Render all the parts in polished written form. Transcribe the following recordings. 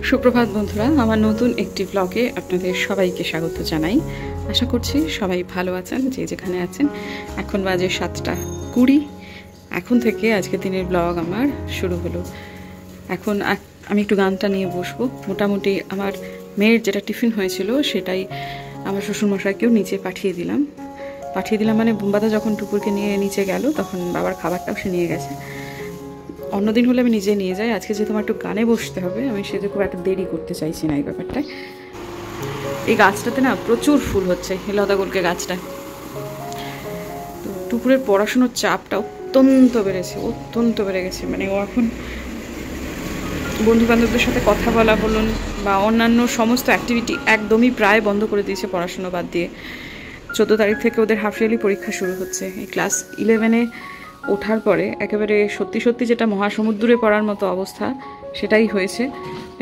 সুপ্রভাত বন্ধুরা, আমার নতুন একটি ব্লগে আপনাদের সবাইকে স্বাগত জানাই। আশা করছি সবাই ভালো আছেন, যে যেখানে আছেন। এখন বাজে 7:20। এখন থেকে আজকে দিনের ব্লগ আমার শুরু হলো। এখন আমি একটু গানটা নিয়ে বসবো। মোটামুটি আমার মেয়ের যেটা টিফিন হয়েছিল সেটাই আমার শ্বশুরমশাইকেও নিচে পাঠিয়ে দিলাম মানে বুম্বাদা যখন টুকুরকে নিয়ে নিচে গেল তখন বাবার খাবারটাও সে নিয়ে গেছে। অন্যদিন হলে আমি নিজে নিয়ে যাই, আজকে যেহেতু আমার একটু গানে বসতে হবে, আমি সেটা খুব একটা দেরি করতে চাইছি না এই ব্যাপারটায়। এই গাছটাতে না প্রচুর ফুল হচ্ছে, এই লতাগুলকে গাছটা। তো টুকুরের পড়াশুনোর চাপটা অত্যন্ত বেড়ে গেছে। মানে ও এখন বন্ধু বান্ধবদের সাথে কথা বলা বলুন বা অন্যান্য সমস্ত অ্যাক্টিভিটি একদমই প্রায় বন্ধ করে দিয়েছে পড়াশুনো বাদ দিয়ে। 14 তারিখ থেকে ওদের হাফ ইয়ারলি পরীক্ষা শুরু হচ্ছে। এই ক্লাস 11-এ ওঠার পরে একেবারে সত্যি যেটা মহাসমুদ্রে পড়ার মতো অবস্থা সেটাই হয়েছে,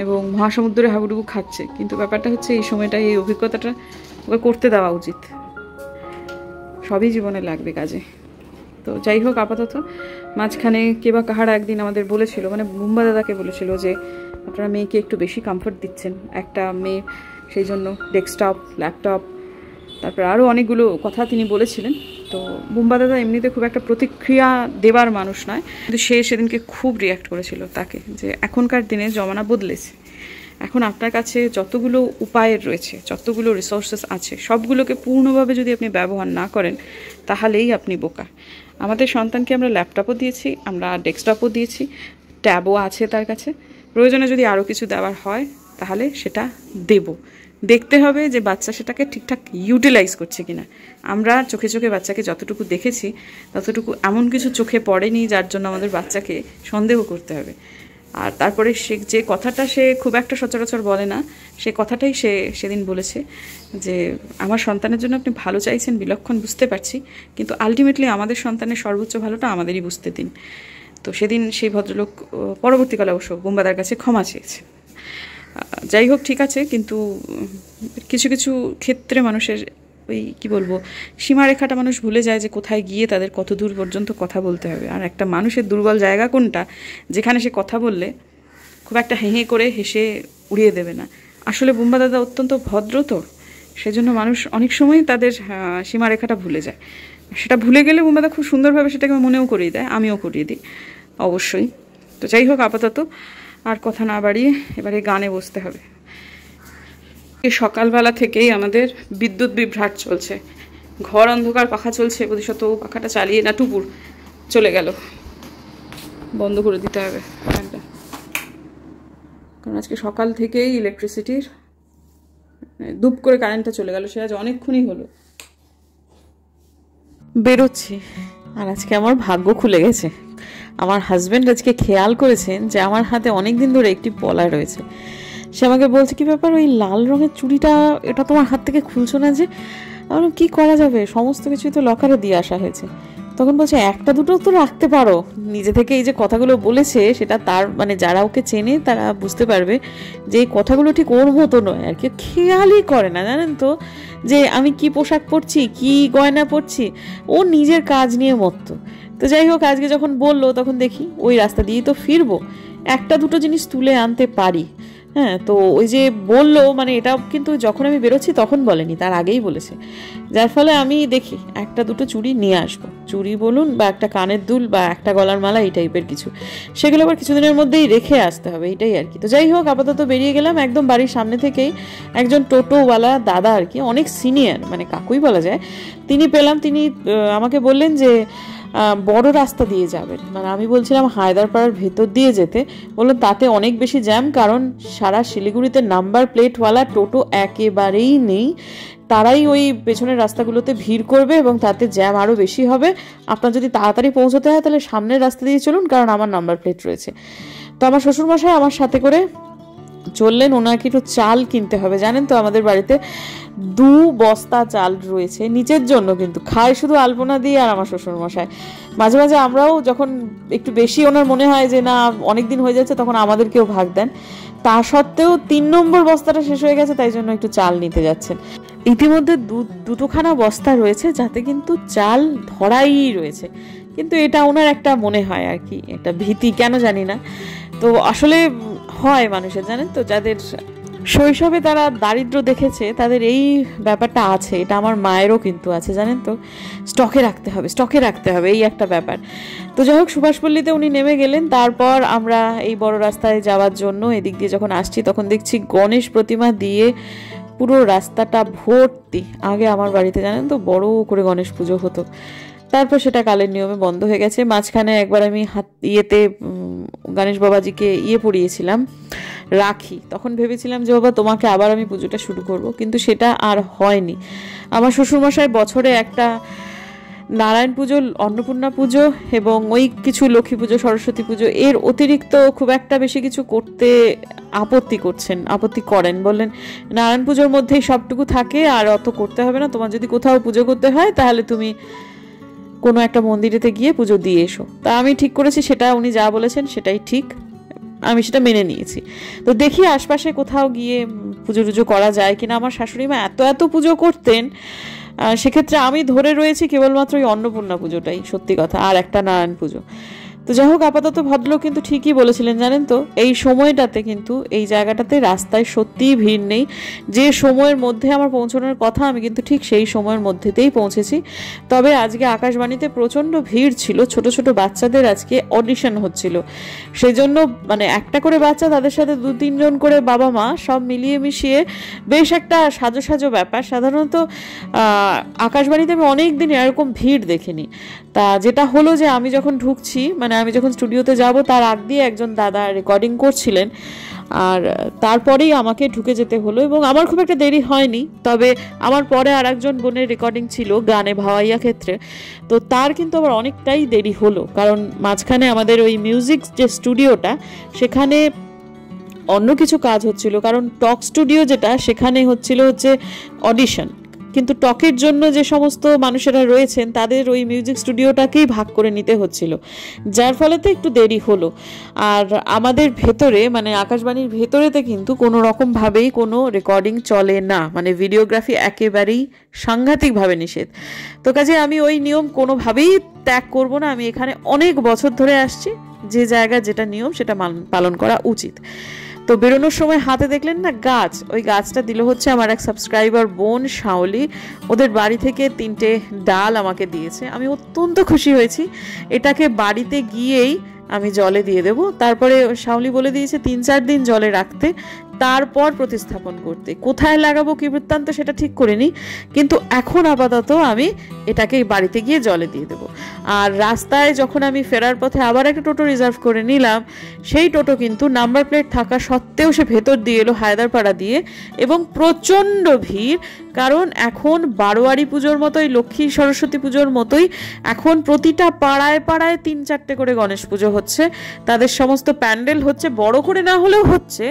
এবং মহাসমুদ্রে হাবুডুবু খাচ্ছে। কিন্তু ব্যাপারটা হচ্ছে এই সময়টাই এই অভিজ্ঞতাটা ওকে করতে দেওয়া উচিত। সবই জীবনে লাগবে কাজে। তো যাই হোক, আপাতত মাঝখানে কে বা কাহারা একদিন আমাদের বলেছিল, মানে বুম্বা দাদাকে বলেছিল যে আপনারা মেয়েকে একটু বেশি কমফর্ট দিচ্ছেন। একটা মেয়ে, সেই জন্য ডেস্কটপ, ল্যাপটপ, তারপর আরও অনেকগুলো কথা তিনি বলেছিলেন। তো বুম্বা দাদা এমনিতে খুব একটা প্রতিক্রিয়া দেবার মানুষ নয়, কিন্তু সে সেদিনকে খুব রিয়্যাক্ট করেছিল তাকে, যে এখনকার দিনে জমানা বদলেছে। এখন আপনার কাছে যতগুলো উপায়ের রয়েছে, যতগুলো রিসোর্সেস আছে, সবগুলোকে পূর্ণভাবে যদি আপনি ব্যবহার না করেন তাহলেই আপনি বোকা। আমাদের সন্তানকে আমরা ল্যাপটপও দিয়েছি, আমরা ডেস্কটপও দিয়েছি, ট্যাবও আছে তার কাছে। প্রয়োজনে যদি আরও কিছু দেওয়ার হয় তাহলে সেটা দেব। দেখতে হবে যে বাচ্চা সেটাকে ঠিকঠাক ইউটিলাইজ করছে কিনা। আমরা চোখে বাচ্চাকে যতটুকু দেখেছি ততটুকু এমন কিছু চোখে পড়েনি যার জন্য আমাদের বাচ্চাকে সন্দেহ করতে হবে। আর তারপরে সে যে কথাটা সে খুব একটা সচরাচর বলে না, সে কথাটাই সে সেদিন বলেছে যে আমার সন্তানের জন্য আপনি ভালো চাইছেন বিলক্ষণ বুঝতে পারছি, কিন্তু আলটিমেটলি আমাদের সন্তানের সর্বোচ্চ ভালোটা আমাদেরই বুঝতে দিন। তো সেদিন সেই ভদ্রলোক পরবর্তীকালে অবশ্য বুম্বাদার কাছে ক্ষমা চেয়েছে। যাই হোক, ঠিক আছে, কিন্তু কিছু কিছু ক্ষেত্রে মানুষের ওই কী বলবো, সীমারেখাটা মানুষ ভুলে যায় যে কোথায় গিয়ে তাদের কত দূর পর্যন্ত কথা বলতে হবে। আর একটা মানুষের দুর্বল জায়গা কোনটা, যেখানে সে কথা বললে খুব একটা হেঁহে করে হেসে উড়িয়ে দেবে না। আসলে বুম্বা দাদা অত্যন্ত ভদ্র, তো সেজন্য মানুষ অনেক সময় তাদের সীমারেখাটা ভুলে যায়। সেটা ভুলে গেলে বুম্বা দাদা খুব সুন্দরভাবে সেটাকে মনেও করিয়ে দেয়, আমিও করিয়ে দিই অবশ্যই। তো যাই হোক, আপাতত আর কথা না বাড়িয়ে এবারে গানে বসতে হবে। সকালবেলা থেকেই আমাদের বিদ্যুৎ বিভ্রাট চলছে, ঘর অন্ধকার, পাখা চলছে। প্রতিশত পাখাটা চালিয়ে না টুপুর চলে গেল, বন্ধ করে দিতে হবে একটা, কারণ আজকে সকাল থেকেই ইলেকট্রিসিটির দুপ করে কারেন্টটা চলে গেল। সে আজ অনেকক্ষণই হলো। বেরোচ্ছি, আর আজকে আমার ভাগ্য খুলে গেছে। আমার হাজব্যান্ড আজকে খেয়াল করেছেন যে আমার হাতে অনেক দিন ধরে একটি পলা রয়েছে। সে আমাকে বলছে, কি ব্যাপার, ওই লাল রঙের চুড়িটা এটা তোমার হাত থেকে খুলছো না যে? আমার কি করা যাবে, সমস্ত কিছুই তো লকারে দিয়ে আসা হয়েছে। তখন বলছে, একটা দুটো তো রাখতে পারো। নিজে থেকে এই যে কথাগুলো বলেছে সেটা তার মানে যারা ওকে চেনে তারা বুঝতে পারবে যে এই কথাগুলো ঠিক ওর মতো নয় আর কি। খেয়ালই করে না, জানেন তো, যে আমি কি পোশাক পরছি, কি গয়না পরছি। ও নিজের কাজ নিয়ে মত্ত। তো যাই হোক, আজকে যখন বললো তখন দেখি ওই রাস্তা দিয়েই তো ফিরবো, একটা দুটো জিনিস তুলে আনতে পারি। হ্যাঁ, তো ওই যে বললো, মানে এটা কিন্তু যখন আমি বেরোচ্ছি তখন বলেনি, তার আগেই বলেছে। যার ফলে আমি দেখি একটা দুটো চুড়ি নিয়ে আসবো, চুড়ি বলুন বা একটা কানের দুল বা একটা গলার মালা, এই টাইপের কিছু। সেগুলো আবার কিছুদিনের মধ্যেই রেখে আসতে হবে, এইটাই আর কি। তো যাই হোক, আপাতত বেরিয়ে গেলাম। একদম বাড়ির সামনে থেকেই একজন টোটোওয়ালা দাদা আর কি, অনেক সিনিয়র, মানে কাকুই বলা যায়, তিনি পেলাম। তিনি আমাকে বললেন যে বড় রাস্তা দিয়ে যাবেন। মানে আমি বলছিলাম হায়দারপাড়ার ভেতর দিয়ে যেতে। বললো তাতে অনেক বেশি জ্যাম, কারণ সারা শিলিগুড়িতে নাম্বার প্লেটওয়ালা টোটো একেবারেই নেই। তারাই ওই পেছনের রাস্তাগুলোতে ভিড় করবে এবং তাতে জ্যাম আরও বেশি হবে। আপনার যদি তাড়াতাড়ি পৌঁছতে হয় তাহলে সামনের রাস্তা দিয়ে চলুন, কারণ আমার নাম্বার প্লেট রয়েছে। তো আমার শ্বশুরমশাই আমার সাথে করে চললেন। ওনাকে একটু চাল কিনতে হবে, জানেন তো আমাদের বাড়িতে 2 বস্তা চাল রয়েছে নিচের জন্য, কিন্তু খায় শুধু আলপনা দিয়ে আর আমার শ্বশুরমশাই। মাঝে মাঝে আমরাও যখন একটু বেশি ওনার মনে হয় যে না অনেক দিন হয়ে যাচ্ছে, তখন আমাদেরকেও ভাগ দেন। তা সত্ত্বেও 3 নম্বর বস্তাটা শেষ হয়ে গেছে, তাই জন্য একটু চাল নিতে যাচ্ছেন। ইতিমধ্যে দুটোখানা বস্তা রয়েছে, যাতে কিন্তু চাল ধরাই রয়েছে, কিন্তু এটা ওনার একটা মনে হয় আর কি, একটা ভীতি, কেন জানি না। তো আসলে হয় মানুষের, জানেন তো, যাদের শৈশবে তারা দারিদ্র দেখেছে তাদের এই ব্যাপারটা আছে। এটা আমার মায়েরও কিন্তু আছে, জানেন তো, স্টকে রাখতে হবে এই একটা ব্যাপার। তো যাই হোক, সুভাষপল্লীতে উনি নেমে গেলেন। তারপর আমরা এই বড় রাস্তায় যাওয়ার জন্য এদিক দিয়ে যখন আসছি তখন দেখছি গণেশ প্রতিমা দিয়ে পুরো রাস্তাটা ভর্তি। আগে আমার বাড়িতে, জানেন তো, বড় করে গণেশ পুজো হতো, তারপর সেটা কালের নিয়মে বন্ধ হয়ে গেছে। মাঝখানে একবার আমি গণেশ বাবাজিকে পরিয়েছিলাম রাখি, তখন ভেবেছিলাম যে বাবা তোমাকে আবার আমি পুজোটা শুরু করব, কিন্তু সেটা আর হয়নি। আমার শ্বশুরমশাই বছরে একটা নারায়ণ পুজো, অন্নপূর্ণা পুজো এবং ওই কিছু লক্ষ্মী পুজো, সরস্বতী পুজো, এর অতিরিক্ত খুব একটা বেশি কিছু করতে আপত্তি করেন। বললেন নারায়ণ পুজোর মধ্যেই সবটুকু থাকে, আর অত করতে হবে না, তোমার যদি কোথাও পুজো করতে হয় তাহলে তুমি কোনো একটা মন্দিরেতে গিয়ে পুজো দিয়ে এসো। তা আমি ঠিক করেছি, সেটা উনি যা বলেছেন সেটাই ঠিক, আমি সেটা মেনে নিয়েছি। তো দেখি আশপাশে কোথাও গিয়ে পুজো টুজো করা যায় কিনা। আমার শাশুড়ি মা এত পুজো করতেন, সেক্ষেত্রে আমি ধরে রয়েছি কেবলমাত্র ওই অন্নপূর্ণা পুজোটাই, সত্যি কথা, আর একটা নারায়ণ পুজো। তো যাই হোক, আপাতত ভদ্রলোক কিন্তু ঠিকই বলেছিলেন, জানেন তো, এই সময়টাতে কিন্তু এই জায়গাটাতে রাস্তায় সত্যিই ভিড় নেই। যে সময়ের মধ্যে আমার পৌঁছানোর কথা আমি কিন্তু ঠিক সেই সময়ের মধ্যেতেই পৌঁছেছি। তবে আজকে আকাশবাণীতে প্রচণ্ড ভিড় ছিল, ছোট ছোট বাচ্চাদের আজকে অডিশন হচ্ছিল, সেই জন্য মানে একটা করে বাচ্চা, তাদের সাথে 2-3 জন করে বাবা মা, সব মিলিয়ে মিশিয়ে বেশ একটা সাজো ব্যাপার। সাধারণত আকাশবাণীতে আমি অনেক দিন এরকম ভিড় দেখিনি। তা যেটা হলো যে আমি যখন ঢুকছি, মানে আমি যখন স্টুডিওতে যাব তার আগ দিয়ে একজন দাদা রেকর্ডিং করছিলেন, আর তারপরেই আমাকে ঢুকে যেতে হলো, এবং আমার খুব একটা দেরি হয়নি। তবে আমার পরে আর একজন বোনের রেকর্ডিং ছিল গানে ভাওয়াইয়া ক্ষেত্রে, তো তার কিন্তু আবার অনেকটাই দেরি হলো, কারণ মাঝখানে আমাদের ওই মিউজিক যে স্টুডিওটা সেখানে অন্য কিছু কাজ হচ্ছিল, কারণ টক স্টুডিও যেটা সেখানে হচ্ছে অডিশন, কিন্তু টকের জন্য যে সমস্ত মানুষেরা রয়েছেন তাদের ওই মিউজিক স্টুডিওটাকেই ভাগ করে নিতে হচ্ছিল, যার ফলেতে একটু দেরি হলো। আর আমাদের ভেতরে, মানে আকাশবাণীর ভেতরেতে কিন্তু কোনো রকমভাবেই কোনো রেকর্ডিং চলে না, মানে ভিডিওগ্রাফি একেবারেই সাংঘাতিকভাবে নিষেধ। তো কাজে আমি ওই নিয়ম কোনোভাবেই ত্যাগ করব না। আমি এখানে অনেক বছর ধরে আসছি, যে জায়গায় যেটা নিয়ম সেটা পালন করা উচিত। তো বেরোনোর সময় হাতে দেখলেন না গাছ, ওই গাছটা দিল হচ্ছে আমার এক সাবস্ক্রাইবার বোন শাওলি, ওদের বাড়ি থেকে 3টে ডাল আমাকে দিয়েছে। আমি অত্যন্ত খুশি হয়েছি, এটাকে বাড়িতে গিয়েই আমি জলে দিয়ে দেব। তারপরে শাওলি বলে দিয়েছে 3-4 দিন জলে রাখতে, তারপর প্রতিস্থাপন করতে। কোথায় লাগাবো কি বৃত্তান্ত সেটা ঠিক করিনি, কিন্তু এখন আপাতত আমি এটাকে বাড়িতে গিয়ে জলে দিয়ে দেবো। আর রাস্তায় যখন আমি ফেরার পথে আবার একটা টোটো রিজার্ভ করে নিলাম, সেই টোটো কিন্তু নাম্বার প্লেট থাকা সত্ত্বেও সে ভেতর দিয়ে এলো হায়দারপাড়া দিয়ে, এবং প্রচণ্ড ভিড়। কারণ এখন বারোয়ারি পুজোর মতোই, লক্ষ্মী সরস্বতী পুজোর মতোই এখন প্রতিটা পাড়ায় পাড়ায় 3-4টে করে গণেশ পুজো হচ্ছে। তাদের সমস্ত প্যান্ডেল হচ্ছে, বড় করে না হলেও হচ্ছে,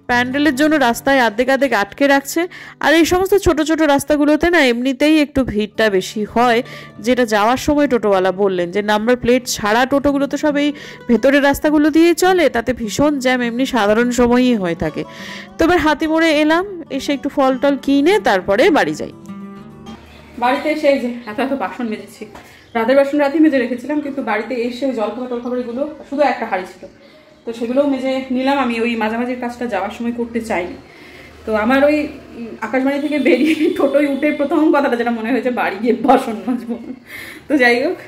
প্যান্ডেলের জন্য রাস্তায় আর্ধেক আটকে রাখছে। আর এই সমস্ত ছোট ছোট রাস্তাগুলোতে না এমনিতেই একটু ভিড়টা বেশি হয়, যেটা যাওয়ার সময় টোটোওয়ালা বললেন যে নাম্বার প্লেট ছাড়া টোটোগুলো তো সব এই ভেতরের রাস্তাগুলো দিয়ে চলে, তাতে ভীষণ জ্যাম এমনি সাধারণ সময়ই হয়ে থাকে। তো এবার হাতিমোড়ে এলাম, এসে একটু ফল টল কিনে তারপরে বাড়ি যাই। বাড়িতে এসে এই যে এত বাসন মেজেছি, রাতের বাসন রাতেই মেজে রেখেছিলাম, কিন্তু বাড়িতে এসে জলখাবার এগুলো শুধু একটা হাঁড়ি ছিল, তো সেগুলোও মেজে নিলাম। আমি ওই মাঝামাঝির কাজটা যাওয়ার সময় করতে চাইনি। তো আমার ওই আকাশবাণী থেকে বেরিয়ে টোটোয় উঠে প্রথম কথাটা যেটা মনে হয়েছে, বাড়ি গিয়ে বাসন মাজবো। তো যাই হোক,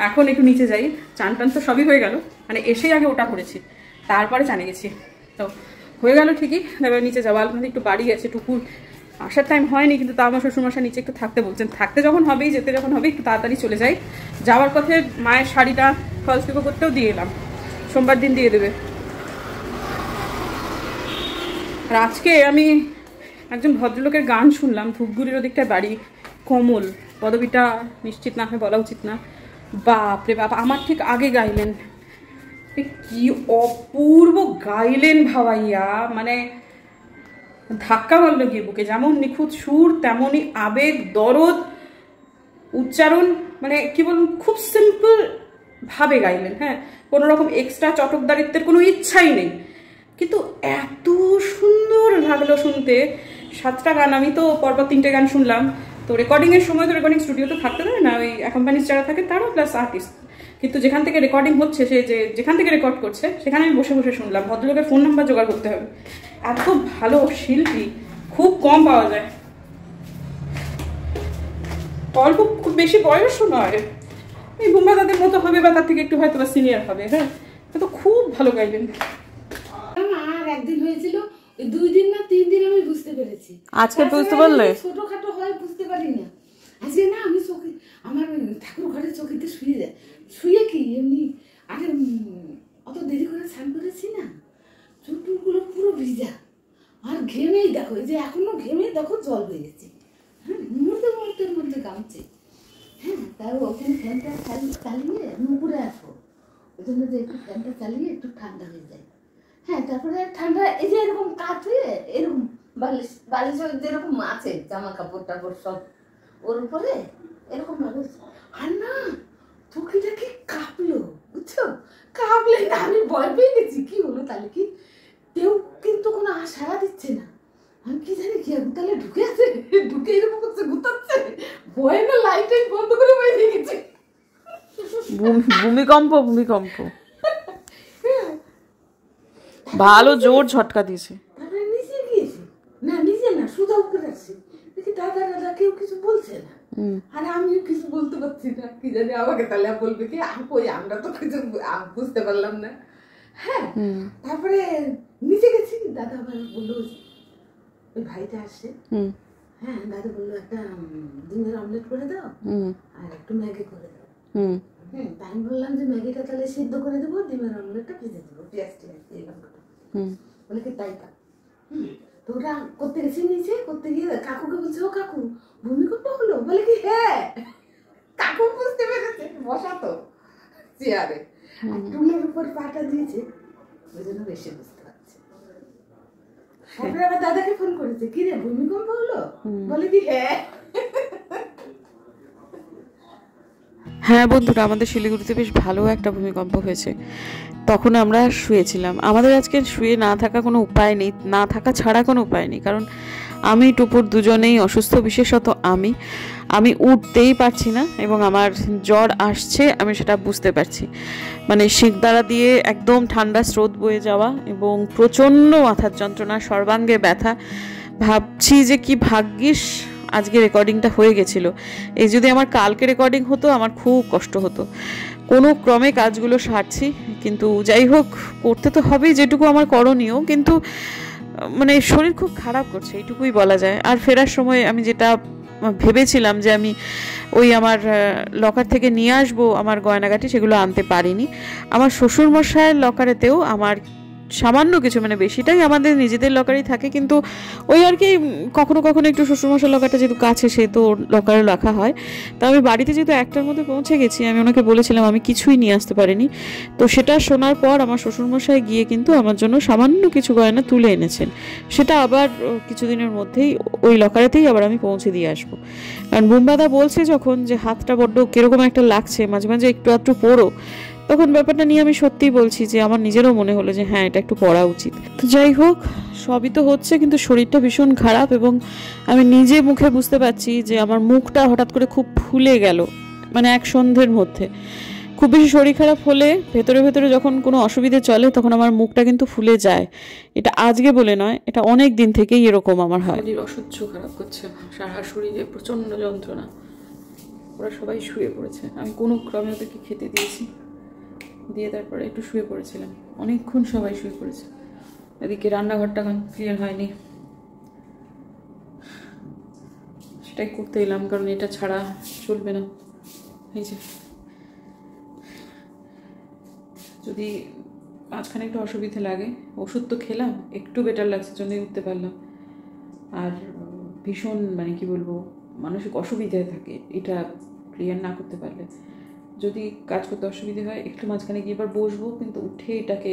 এখন একটু নিচে যাই। চান টান তো সবই হয়ে গেল, মানে এসেই আগে ওটা করেছি, তারপরে চানে গেছি, তো হয়ে গেল ঠিকই। এবার নিচে যাওয়া, আপনাদের একটু বাড়ি গেছে, টুকুর আসার টাইম হয়নি, কিন্তু তা আমার শ্বশুরমশাই নিচে একটু থাকতে বলছেন। থাকতে যখন হবেই, যেতে যখন হবে, একটু তাড়াতাড়ি চলে যাই। যাওয়ার পথে মায়ের শাড়িটা ফলস পিকো করতেও দিয়ে এলাম, সোমবার দিন দিয়ে দেবে। আর আজকে আমি একজন ভদ্রলোকের গান শুনলাম, ধূপগুড়ির ওদিকটায় বাড়ি, কমল, পদবিটা নিশ্চিত না হয় বলা উচিত না, বাপরে বাপ, আমার ঠিক আগে গাইলেন, কি অপূর্ব গাইলেন ভাবাইয়া, মানে ধাক্কা মারল গিয়ে বুকে। যেমন নিখুঁত সুর, তেমনই আবেগ, দরদ, উচ্চারণ, মানে কি বলুন, খুব সিম্পল ভাবে গাইলেন। হ্যাঁ, কোনো রকম এক্সট্রা চটকদারিত্বের কোনো ইচ্ছাই নেই, কিন্তু এত সুন্দর লাগলো শুনতে। 7টা গান, আমি তো পরপর 3টে গান শুনলাম। তো রেকর্ডিংয়ের সময় তো রেকর্ডিং স্টুডিও তো থাকতে দেবে না, ওই অ্যাকম্পানিজ যারা থাকে তারা প্লাস আর্টিস্ট, কিন্তু যেখান থেকে রেকর্ডিং হচ্ছে, সে যেখান থেকে রেকর্ড করছে সেখানে আমি বসে বসে শুনলাম। ভদ্রলোকের ফোন নাম্বার জোগাড় করতে হবে, এত ভালো শিল্পী খুব কম পাওয়া যায়। অল্প, খুব বেশি বয়সও নয়, এই বুম্বা দাদের মতো হবে বা তার থেকে একটু হয়তো বা সিনিয়র হবে। হ্যাঁ, তো খুব ভালো গাইবেন। আর একদিন হয়েছিল, 2 দিন না 3 দিন আমি বুঝতে পেরেছি। আজকে বুঝতে পারলে? ছোটখাটো হয় বুঝতে পারি না। আজকে না আমি চোখে, আমার ঠাকুর ঘরের চোখেতে শুয়ে কি এমনি, আরে অত দেরি করে স্নান করেছি না, চুলগুলো পুরো ভিজা, আর ঘেমেই দেখো, এই যে এখনো ঘেমে দেখো জল হয়ে গেছে। হ্যাঁ, মুহূর্তের মধ্যে গামছে। হ্যাঁ, তার ওখানে ফ্যানটা চালিয়ে উপরে আসবো, ওই জন্য যে একটু ফ্যানটা চালিয়ে একটু ঠান্ডা হয়ে যায়। হ্যাঁ, তারপরে ঠান্ডা, এই যে এরকম কাঠ হয়ে এরকম বালিশ যেরকম আছে, জামা কাপড় টাপড় সব ওর উপরে এরকম ভাবে। আর না, চোখটা কি কাঁপলো, বুঝছো? কাঁপলে না আমি ভয় পেয়ে গেছি। কি হলো তাহলে? কি কেউ কিন্তু কোনো সাড়া দিচ্ছে না। আমি কি জানি কি তাহলে ঢুকে আছে, ঢুকে এরকম করছে, গুতাচ্ছে, ভয় না লাইট বন্ধ করে বেরিয়ে গেছে। ভূমিকম্প ভালো জোর ঝটকা দিয়েছে। তারপরে নিচে গিয়েছি, না নিচে না, সুদা উপরে আসছে, দেখি দাদা কেউ কিছু বলছে না। আর আমিও কিছু বলতে পারছি না, কি জানি আমাকে তাহলে বলবে কি, আমরা তো কিছু বুঝতে পারলাম না। হ্যাঁ, তারপরে নিচে গেছি, দাদা আবার বললো, ওই ভাইটা আসছে। হ্যাঁ, দাদা বললো একটা ডিমের অমলেট করে দাও আর একটু ম্যাগি করে দাও। তাই আমি বললাম যে ম্যাগিটা তাহলে সিদ্ধ করে দেবো, ডিমের অমলেটটা ভেজে দেবো, পেঁয়াজ বলে কি তাই কা। তো ওরা করতে গেছি, নিচে করতে গিয়ে কাকুকে বলছে, ও কাকু ভূমিকম্প হলো? বলে কি হ্যাঁ। কাকু বুঝতে পেরেছে, বসা তো চেয়ারে, টুলের উপর পাটা দিয়েছে, ওই জন্য বেশি বুঝতে পারছে। তারপরে আবার দাদাকে ফোন করেছে, কি রে ভূমিকম্প হলো? বলে কি হ্যাঁ। হ্যাঁ বন্ধুরা, আমাদের শিলিগুড়িতে বেশ ভালো একটা ভূমিকম্প হয়েছে। তখন আমরা শুয়েছিলাম। আমাদের আজকে শুয়ে না থাকা কোনো উপায় নেই, না থাকা ছাড়া কোনো উপায় নেই, কারণ আমি টুপুর দুজনেই অসুস্থ, বিশেষত আমি উঠতেই পারছি না এবং আমার জ্বর আসছে, আমি সেটা বুঝতে পারছি। মানে শিরদাঁড়া দিয়ে একদম ঠান্ডা স্রোত বয়ে যাওয়া এবং প্রচণ্ড মাথার যন্ত্রণা, সর্বাঙ্গে ব্যথা। ভাবছি যে কি ভাগ্যিস আজকে রেকর্ডিংটা হয়ে গেছিল। এই যদি আমার কালকে রেকর্ডিং হতো আমার খুব কষ্ট হতো। কোনো ক্রমে কাজগুলো সারছি, কিন্তু যাই হোক, করতে তো হবেই যেটুকু আমার করণীয়, কিন্তু মানে শরীর খুব খারাপ করছে, এইটুকুই বলা যায়। আর ফেরার সময় আমি যেটা ভেবেছিলাম যে আমি ওই আমার লকার থেকে নিয়ে আসবো আমার গয়নাগাটি, সেগুলো আনতে পারিনি। আমার শ্বশুরমশায়ের লকারেতেও আমার সামান্য কিছু, মানে বেশিটাই আমাদের নিজেদের লকারেই থাকে, কিন্তু ওই আর কি কখনো কখনো একটু শ্বশুরমশাইয়ের লকারটা যেহেতু কাছে, সে তো লকারে রাখা হয়। তা আমি বাড়িতে যেহেতু 1টার মধ্যে পৌঁছে গেছি, আমি ওনাকে বলেছিলাম আমি কিছুই নিয়ে আসতে পারিনি। তো সেটা শোনার পর আমার শ্বশুরমশাই গিয়ে কিন্তু আমার জন্য সামান্য কিছু গয়না তুলে এনেছেন। সেটা আবার কিছুদিনের মধ্যেই ওই লকারেতেই আবার আমি পৌঁছে দিয়ে আসবো। কারণ বুম্বাদা বলছে যখন যে হাতটা বড্ড কীরকম একটা লাগছে, মাঝে মাঝে একটু পড়ো, তখন ব্যাপারটা নিয়ে আমি সত্যিই বলছি যে আমার নিজেরও মনে হলো যে হ্যাঁ, এটা একটু পড়া উচিত। তো যাই হোক, সবই তো হচ্ছে, কিন্তু শরীরটা ভীষণ খারাপ এবং আমি নিজে মুখে বুঝতে পারছি যে আমার মুখটা হঠাৎ করে খুব ফুলে গেল, মানে এক সন্ধ্যের মধ্যে। খুব বেশি শরীর খারাপ হলে ভেতরে ভেতরে যখন কোনো অসুবিধে চলে তখন আমার মুখটা কিন্তু ফুলে যায়। এটা আজকে বলে নয়, এটা অনেক দিন থেকেই এরকম আমার হয়। শরীর অসহ্য খারাপ করছে, সারা শরীরে প্রচণ্ড যন্ত্রণা। ওরা সবাই শুয়ে পড়েছে, আমি কোনো ক্রমে ওদেরকে খেতে দিয়েছি, দিয়ে তারপরে একটু শুয়ে পড়েছিলাম। অনেকক্ষণ সবাই শুয়ে পড়েছে। এদিকে রান্নাঘরটা ক্লিয়ার হয়নি, সেটাই করতে এলাম, কারণ এটা ছাড়া চলবে না। এই যে যদি মাঝখানে একটু অসুবিধা লাগে, ওষুধ তো খেলাম, একটু বেটার লাগছে, জন্যই উঠতে পারলাম। আর ভীষণ মানে কি বলবো, মানসিক অসুবিধায় থাকে এটা ক্লিয়ার না করতে পারলে। যদি কাজ করতে অসুবিধে হয়, একটু মাঝখানে গিয়ে এবার বসবো, কিন্তু উঠে এটাকে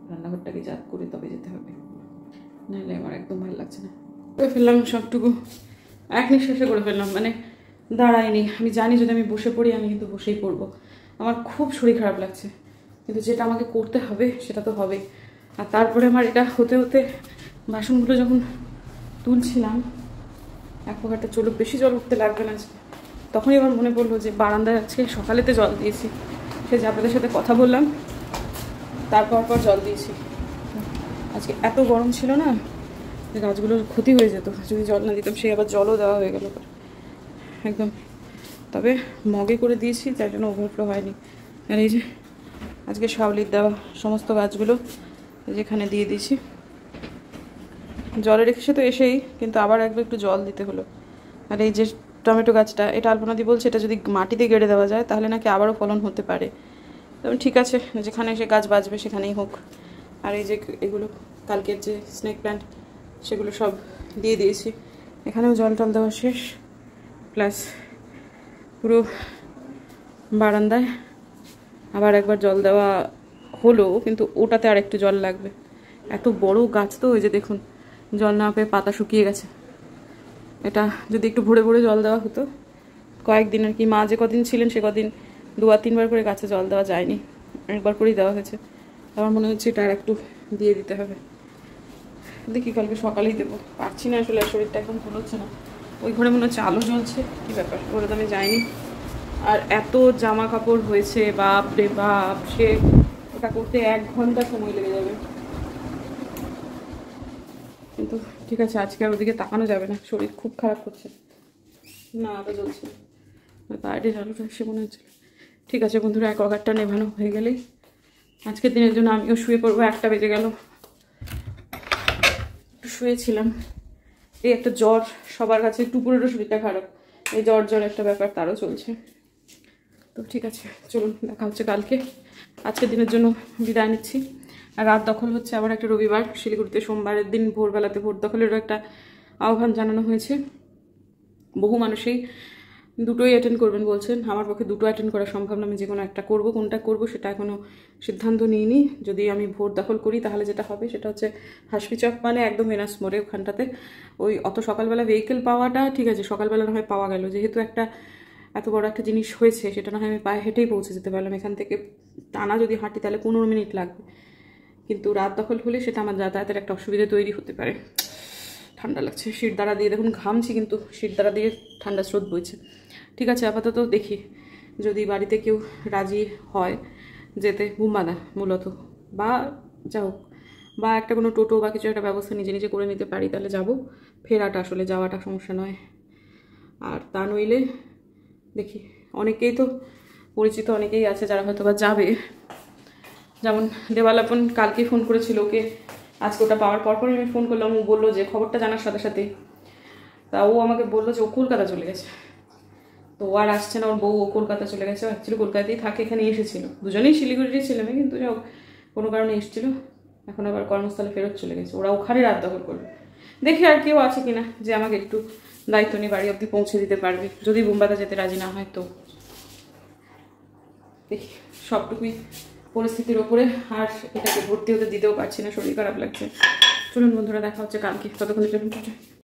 রান্নাঘরটাকে জাত করে তবে যেতে হবে, নাহলে আমার একদম ভালো লাগছে না। করে ফেললাম সবটুকু, এক নিঃশ্বাসে করে ফেললাম, মানে দাঁড়ায়নি। আমি জানি যদি আমি বসে পড়ি আমি কিন্তু বসেই পড়বো। আমার খুব শরীর খারাপ লাগছে, কিন্তু যেটা আমাকে করতে হবে সেটা তো হবেই। আর তারপরে আমার এটা হতে হতে বাসনগুলো যখন তুলছিলাম, এক প্রকারটা চলুক, বেশি জল উঠতে লাগবে না, তখনই আমার মনে পড়লো যে বারান্দায় আজকে সকালেতে জল দিয়েছি, সে যে আপনাদের সাথে কথা বললাম, তারপর জল দিয়েছি। আজকে এত গরম ছিল না যে গাছগুলোর ক্ষতি হয়ে যেত যদি জল না দিতাম। সেই আবার জলও দেওয়া হয়ে গেল একদম। তবে মগে করে দিয়েছি, তাই জন্য ওভারফ্লো হয়নি। আর এই যে আজকে শাওলির দেওয়া সমস্ত গাছগুলো যেখানে দিয়ে দিয়েছি। জলে রেখেছে তো এসেই, কিন্তু আবার একবার একটু জল দিতে হলো। আর এই যে টমেটো গাছটা, এটা আলপনাদি বলছে এটা যদি মাটিতে গেড়ে দেওয়া যায় তাহলে নাকি আবারও ফলন হতে পারে। তবে ঠিক আছে, যেখানে এসে গাছ বাঁচবে সেখানেই হোক। আর এই যে এগুলো কালকের যে স্নেক প্ল্যান্ট, সেগুলো সব দিয়ে দিয়েছি। এখানেও জল টল দেওয়া শেষ, প্লাস পুরো বারান্দায় আবার একবার জল দেওয়া হলো, কিন্তু ওটাতে আর একটু জল লাগবে। এত বড় গাছ তো, ওই যে দেখুন জল না পেয়ে পাতা শুকিয়ে গেছে। এটা যদি একটু ভরে ভরে জল দেওয়া হতো কয়েকদিন আর কি, মা যে কদিন ছিলেন সে কদিন 2-3 বার করে গাছে জল দেওয়া যায়নি, একবার করেই দেওয়া হয়েছে। আমার মনে হচ্ছে এটা আর একটু দিয়ে দিতে হবে। দেখি কালকে সকালেই দেবো, পারছি না আসলে, শরীরটা এখন ভালো হচ্ছে না। ওই ঘরে মনে হচ্ছে আলো জ্বলছে, কী ব্যাপার, ওরা তো আমি যাইনি। আর এত জামা কাপড় হয়েছে, বাপ রে বাপ, সে ওটা করতে 1 ঘন্টা সময় লেগে যাবে। কিন্তু ঠিক আছে, আজকে আর ওদিকে তাকানো যাবে না, শরীর খুব খারাপ করছে। না আলো জ্বলছে, বাইরের আলোটা এসে মনে হচ্ছে। ঠিক আছে বন্ধুরা, 1 নেভানো হয়ে গেলেই আজকের দিনের জন্য আমিও শুয়ে পড়বো। 1টা বেজে গেল, শুয়েছিলাম। এই একটা জ্বর সবার কাছে, টুপুরেরও শরীরটা খারাপ, এই জ্বর একটা ব্যাপার তারও চলছে। তো ঠিক আছে, চলুন দেখা হচ্ছে কালকে। আজকের দিনের জন্য বিদায় নিচ্ছি। আর রাত দখল হচ্ছে আবার একটা রবিবার, শিলিগুড়িতে সোমবারের দিন ভোরবেলাতে ভোট দখলেরও একটা আহ্বান জানানো হয়েছে। বহু মানুষই দুটোই অ্যাটেন্ড করবেন বলছেন। আমার পক্ষে দুটো অ্যাটেন্ড করা সম্ভব না, আমি যে কোনো একটা করবো। কোনটা করবো সেটা এখনও সিদ্ধান্ত নিইনি। যদি আমি ভোট দখল করি তাহলে যেটা হবে সেটা হচ্ছে হাসপিচক, মানে একদম মেনাস মোড়ে ওখানটাতে। ওই অত সকালবেলা ভেহিকেল পাওয়াটা ঠিক আছে, সকালবেলা না হয় পাওয়া গেল, যেহেতু একটা এত বড় একটা জিনিস হয়েছে, সেটা না হয় আমি পায়ে হেঁটেই পৌঁছে যেতে পারলাম। এখান থেকে টানা যদি হাঁটি তাহলে 15 মিনিট লাগবে, কিন্তু রাত দখল হলে সেটা আমার যাতায়াতের একটা অসুবিধা তৈরি হতে পারে। ঠান্ডা লাগছে, শিরদাঁড়া দিয়ে দেখুন ঘামছি, কিন্তু শিরদাঁড়া দিয়ে ঠান্ডা স্রোত বইছে। ঠিক আছে, আপাতত দেখি যদি বাড়িতে কেউ রাজি হয় যেতে, বুম্বাদা মূলত, বা যা হোক, বা একটা কোনো টোটো বা কিছু একটা ব্যবস্থা নিজে নিজে করে নিতে পারি, তাহলে যাব। ফেরাটা আসলে যাওয়াটা সমস্যা নয়। আর তা নইলে দেখি, অনেকেই তো পরিচিত অনেকেই আছে যারা হয়তো বা যাবে। যেমন দেবালাপন কালকেই ফোন করেছিল ওকে, আজকে ওটা পাওয়ার পরপরই আমি ফোন করলাম। ও বললো যে খবরটা জানার সাথে সাথে, তা ও আমাকে বললো যে ও কলকাতা চলে গেছে। তো ও আর আসছে না, ওর বউ ও কলকাতা চলে গেছে। অ্যাকচুয়ালি কলকাতাতেই থাকে, এখানে এসেছিল, দুজনেই শিলিগুড়িরই ছেলে মেয়ে, কিন্তু যাও কোনো কারণে এসেছিল, এখন আবার কর্মস্থলে ফেরত চলে গেছে। ওরা ওখানে রাত দখল করবে। দেখি আর কেউ আছে কিনা যে আমাকে একটু দায়িত্ব নিয়ে বাড়ি অবধি পৌঁছে দিতে পারবে, যদি বোম্বাদা যেতে রাজি না হয় তো। দেখি, সবটুকুই পরিস্থিতির ওপরে। আর এটাকে ভর্তি হতে দিতেও পারছি না, শরীর খারাপ লাগছে। চলুন বন্ধুরা, দেখা হচ্ছে কালকে, ততক্ষণে চলুন।